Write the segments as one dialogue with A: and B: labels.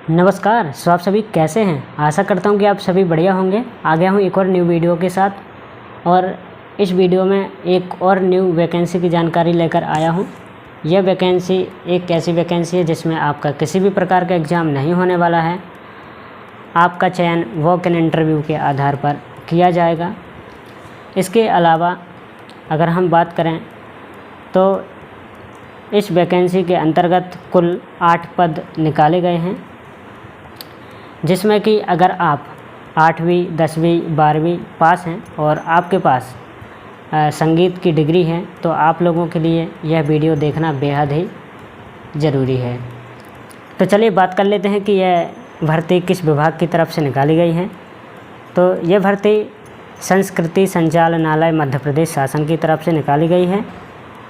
A: नमस्कार। सो आप सभी कैसे हैं? आशा करता हूं कि आप सभी बढ़िया होंगे। आ गया हूं एक और न्यू वीडियो के साथ और इस वीडियो में एक और न्यू वैकेंसी की जानकारी लेकर आया हूं। यह वैकेंसी एक ऐसी वैकेंसी है जिसमें आपका किसी भी प्रकार का एग्ज़ाम नहीं होने वाला है। आपका चयन वॉक इन इंटरव्यू के आधार पर किया जाएगा। इसके अलावा अगर हम बात करें तो इस वैकेंसी के अंतर्गत कुल 8 पद निकाले गए हैं, जिसमें कि अगर आप 8वीं 10वीं 12वीं पास हैं और आपके पास संगीत की डिग्री है तो आप लोगों के लिए यह वीडियो देखना बेहद ही ज़रूरी है। तो चलिए बात कर लेते हैं कि यह भर्ती किस विभाग की तरफ से निकाली गई है। तो यह भर्ती संस्कृति संचालनालय मध्य प्रदेश शासन की तरफ से निकाली गई है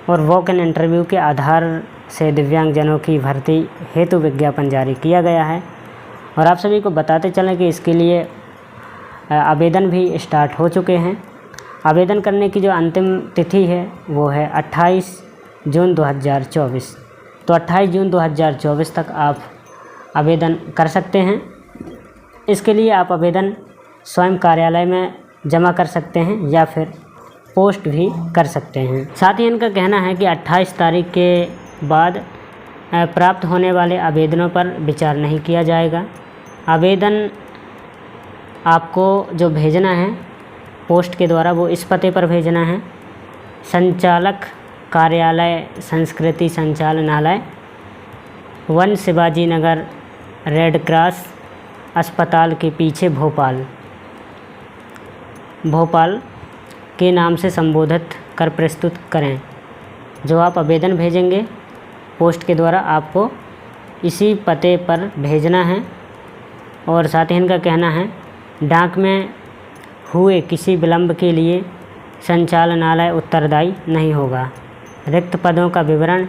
A: और वॉक इन इंटरव्यू के आधार से दिव्यांगजनों की भर्ती हेतु विज्ञापन जारी किया गया है। और आप सभी को बताते चलें कि इसके लिए आवेदन भी स्टार्ट हो चुके हैं। आवेदन करने की जो अंतिम तिथि है वो है 28 जून 2024। तो 28 जून 2024 तक आप आवेदन कर सकते हैं। इसके लिए आप आवेदन स्वयं कार्यालय में जमा कर सकते हैं या फिर पोस्ट भी कर सकते हैं। साथ ही इनका कहना है कि 28 तारीख के बाद प्राप्त होने वाले आवेदनों पर विचार नहीं किया जाएगा। आवेदन आपको जो भेजना है पोस्ट के द्वारा वो इस पते पर भेजना है: संचालक कार्यालय संस्कृति संचालनालय, 1 शिवाजी नगर, रेड क्रॉस अस्पताल के पीछे, भोपाल के नाम से संबोधित कर प्रस्तुत करें। जो आप आवेदन भेजेंगे पोस्ट के द्वारा आपको इसी पते पर भेजना है। और साथ ही इनका कहना है डाक में हुए किसी विलंब के लिए संचालनालय उत्तरदायी नहीं होगा। रिक्त पदों का विवरण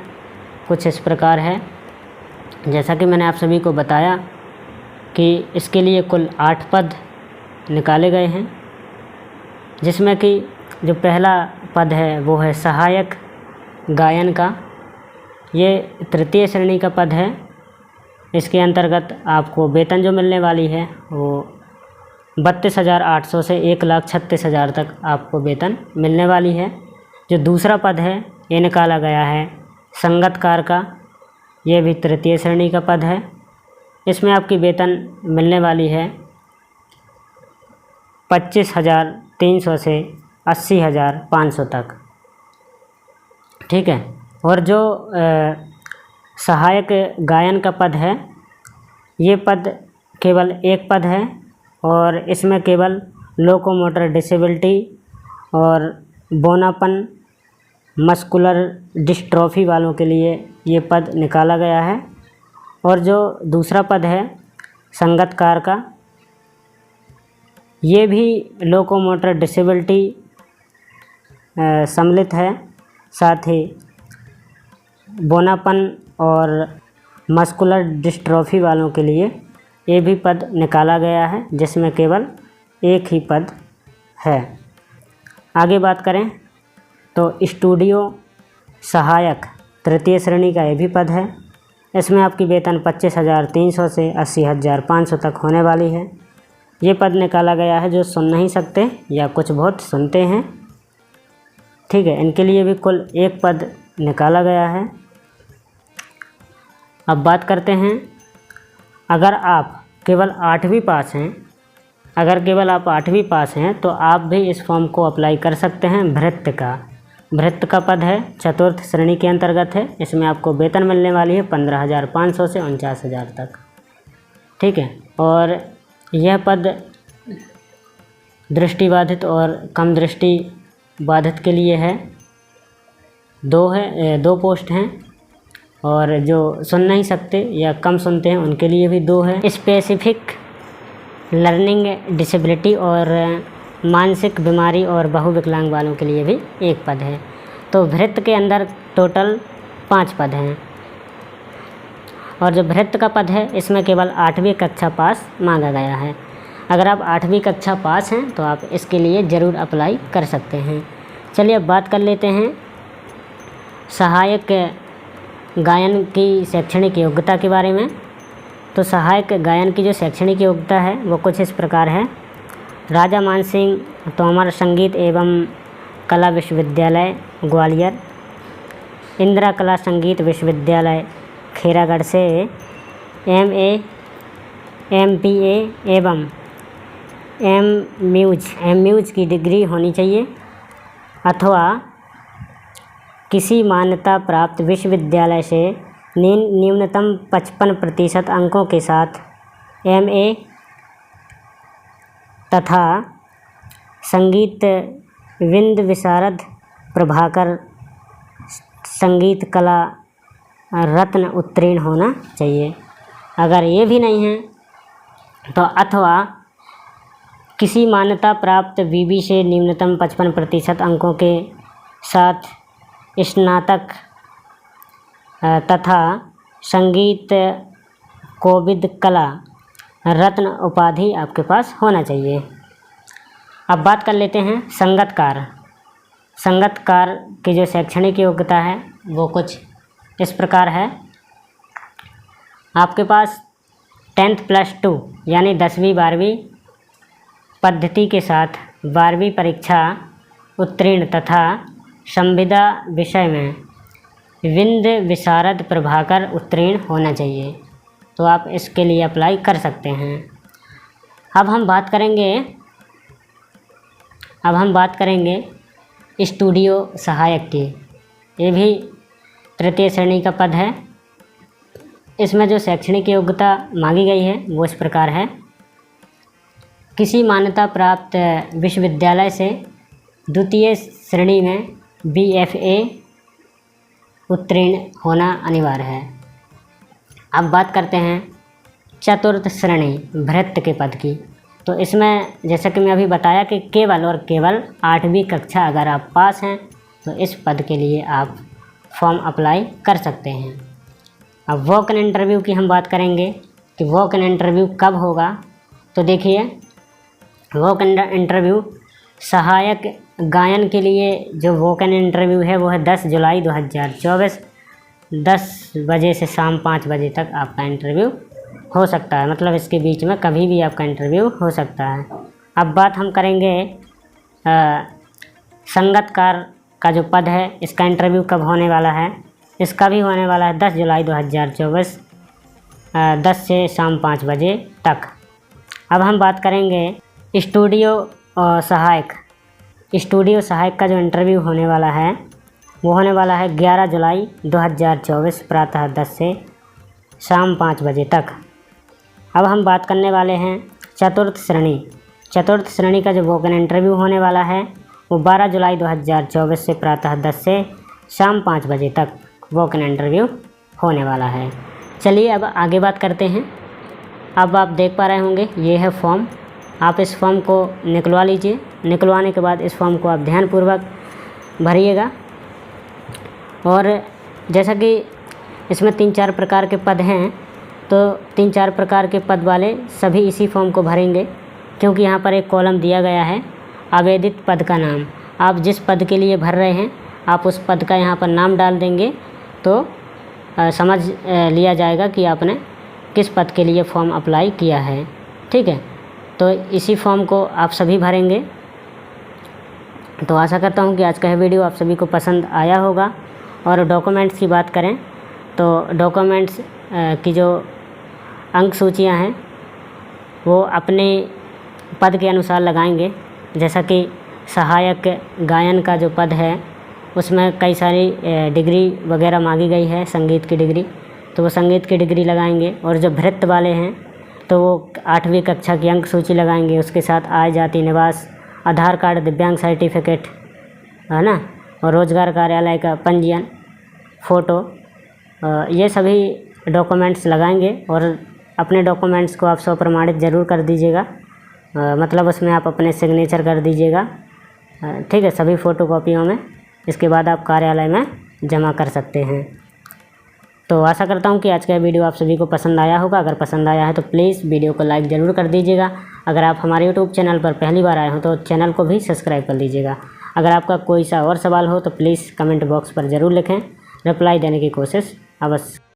A: कुछ इस प्रकार है। जैसा कि मैंने आप सभी को बताया कि इसके लिए कुल 8 पद निकाले गए हैं, जिसमें कि जो पहला पद है वो है सहायक गायन का। ये 3य श्रेणी का पद है। इसके अंतर्गत आपको वेतन जो मिलने वाली है वो 32,800 से 1,36,000 तक आपको वेतन मिलने वाली है। जो दूसरा पद है ये निकाला गया है संगतकार का। ये भी 3य श्रेणी का पद है। इसमें आपकी वेतन मिलने वाली है 25,300 से 80,500 तक। ठीक है। और जो सहायक गायन का पद है ये पद केवल एक पद है और इसमें केवल लोकोमोटर डिसेबिलिटी और बोनापन मस्कुलर डिस्ट्रॉफी वालों के लिए ये पद निकाला गया है। और जो दूसरा पद है संगतकार का, ये भी लोकोमोटर डिसेबिलिटी सम्मिलित है। साथ ही बोनापन और मस्कुलर डिस्ट्रॉफी वालों के लिए ये भी पद निकाला गया है, जिसमें केवल एक ही पद है। आगे बात करें तो स्टूडियो सहायक 3य श्रेणी का ये भी पद है। इसमें आपकी वेतन 25,300 से 80,500 तक होने वाली है। ये पद निकाला गया है जो सुन नहीं सकते या कुछ बहुत सुनते हैं। ठीक है। इनके लिए भी कुल एक पद निकाला गया है। अब बात करते हैं, अगर आप केवल 8वीं पास हैं, तो आप भी इस फॉर्म को अप्लाई कर सकते हैं। भृत्य का पद है, 4th श्रेणी के अंतर्गत है। इसमें आपको वेतन मिलने वाली है 15,500 से 49,000 तक। ठीक है। और यह पद दृष्टिबाधित और कम दृष्टि बाधित के लिए है। 2 पोस्ट हैं। और जो सुन नहीं सकते या कम सुनते हैं उनके लिए भी 2 है। स्पेसिफिक लर्निंग डिसेबिलिटी और मानसिक बीमारी और बहुविकलांग वालों के लिए भी 1 पद है। तो भृत्य के अंदर टोटल 5 पद हैं। और जो भृत्य का पद है इसमें केवल 8वीं कक्षा पास मांगा गया है। अगर आप 8वीं कक्षा पास हैं तो आप इसके लिए ज़रूर अप्लाई कर सकते हैं। चलिए अब बात कर लेते हैं सहायक गायन की शैक्षणिक योग्यता के बारे में। तो सहायक गायन की जो शैक्षणिक योग्यता है वो कुछ इस प्रकार है। राजा मानसिंह तोमर संगीत एवं कला विश्वविद्यालय ग्वालियर, इंदिरा कला संगीत विश्वविद्यालय खैरागढ़ से MA MPA एवं MMUज की डिग्री होनी चाहिए, अथवा किसी मान्यता प्राप्त विश्वविद्यालय से न्यूनतम 55% अंकों के साथ MA तथा संगीत विंद विशारद प्रभाकर संगीत कला रत्न उत्तीर्ण होना चाहिए। अगर ये भी नहीं है तो अथवा किसी मान्यता प्राप्त BB से न्यूनतम 55% अंकों के साथ स्नातक तथा संगीत कोविद कला रत्न उपाधि आपके पास होना चाहिए। अब बात कर लेते हैं संगतकार। संगतकार की जो शैक्षणिक योग्यता है वो कुछ इस प्रकार है। आपके पास 10th+2 यानी 10वीं 12वीं पद्धति के साथ 12वीं परीक्षा उत्तीर्ण तथा संविदा विषय में विंद विशारद प्रभाकर उत्तीर्ण होना चाहिए, तो आप इसके लिए अप्लाई कर सकते हैं। अब हम बात करेंगे स्टूडियो सहायक की। ये भी तृतीय श्रेणी का पद है। इसमें जो शैक्षणिक योग्यता मांगी गई है वो इस प्रकार है। किसी मान्यता प्राप्त विश्वविद्यालय से द्वितीय श्रेणी में BFA उत्तीर्ण होना अनिवार्य है। अब बात करते हैं चतुर्थ श्रेणी भृत्य के पद की। तो इसमें जैसा कि मैं अभी बताया कि केवल 8वीं कक्षा अगर आप पास हैं तो इस पद के लिए आप फॉर्म अप्लाई कर सकते हैं। अब वॉक इन इंटरव्यू की हम बात करेंगे कि वॉक इन इंटरव्यू कब होगा। तो देखिए, वॉक इन इंटरव्यू सहायक गायन के लिए जो वॉक इन इंटरव्यू है वो है 10 जुलाई 2024 10 बजे से शाम 5 बजे तक आपका इंटरव्यू हो सकता है। मतलब इसके बीच में कभी भी आपका इंटरव्यू हो सकता है। अब बात हम करेंगे संगतकार का जो पद है इसका इंटरव्यू कब होने वाला है। इसका भी होने वाला है 10 जुलाई 2024 10 से शाम 5 बजे तक। अब हम बात करेंगे स्टूडियो सहायक। स्टूडियो सहायक का जो इंटरव्यू होने वाला है वो होने वाला है 11 जुलाई 2024 प्रातः 10 से शाम 5 बजे तक। अब हम बात करने वाले हैं चतुर्थ श्रेणी। चतुर्थ श्रेणी का जो वॉक इन इंटरव्यू होने वाला है वो 12 जुलाई 2024 से प्रातः 10 से शाम 5 बजे तक वॉक इन इंटरव्यू होने वाला है। चलिए अब आगे बात करते हैं। अब आप देख पा रहे होंगे ये है फॉर्म। आप इस फॉर्म को निकलवा लीजिए। निकलवाने के बाद इस फॉर्म को आप ध्यानपूर्वक भरिएगा। और जैसा कि इसमें 3-4 प्रकार के पद हैं तो 3-4 प्रकार के पद वाले सभी इसी फॉर्म को भरेंगे, क्योंकि यहाँ पर एक कॉलम दिया गया है आवेदित पद का नाम। आप जिस पद के लिए भर रहे हैं आप उस पद का यहाँ पर नाम डाल देंगे तो समझ लिया जाएगा कि आपने किस पद के लिए फॉर्म अप्लाई किया है। ठीक है, तो इसी फॉर्म को आप सभी भरेंगे। तो आशा करता हूँ कि आज का यह वीडियो आप सभी को पसंद आया होगा। और डॉक्यूमेंट्स की बात करें तो डॉक्यूमेंट्स की जो अंक सूचियाँ हैं वो अपने पद के अनुसार लगाएंगे। जैसा कि सहायक गायन का जो पद है उसमें कई सारी डिग्री वगैरह मांगी गई है, संगीत की डिग्री, तो वो संगीत की डिग्री लगाएंगे। और जो भृत्य वाले हैं तो वो 8वीं कक्षा की अंक सूची लगाएंगे, उसके साथ आय, जाति, निवास, आधार कार्ड, दिव्यांग सर्टिफिकेट, है ना, और रोजगार कार्यालय का पंजीयन, फ़ोटो, ये सभी डॉक्यूमेंट्स लगाएंगे। और अपने डॉक्यूमेंट्स को आप स्वप्रमाणित ज़रूर कर दीजिएगा, मतलब उसमें आप अपने सिग्नेचर कर दीजिएगा। ठीक है, सभी फ़ोटोकॉपियों में। इसके बाद आप कार्यालय में जमा कर सकते हैं। तो आशा करता हूँ कि आज का वीडियो आप सभी को पसंद आया होगा। अगर पसंद आया है तो प्लीज़ वीडियो को लाइक ज़रूर कर दीजिएगा। अगर आप हमारे यूट्यूब चैनल पर पहली बार आए हो तो चैनल को भी सब्सक्राइब कर लीजिएगा। अगर आपका कोई सा और सवाल हो तो प्लीज़ कमेंट बॉक्स पर ज़रूर लिखें, रिप्लाई देने की कोशिश अवश्य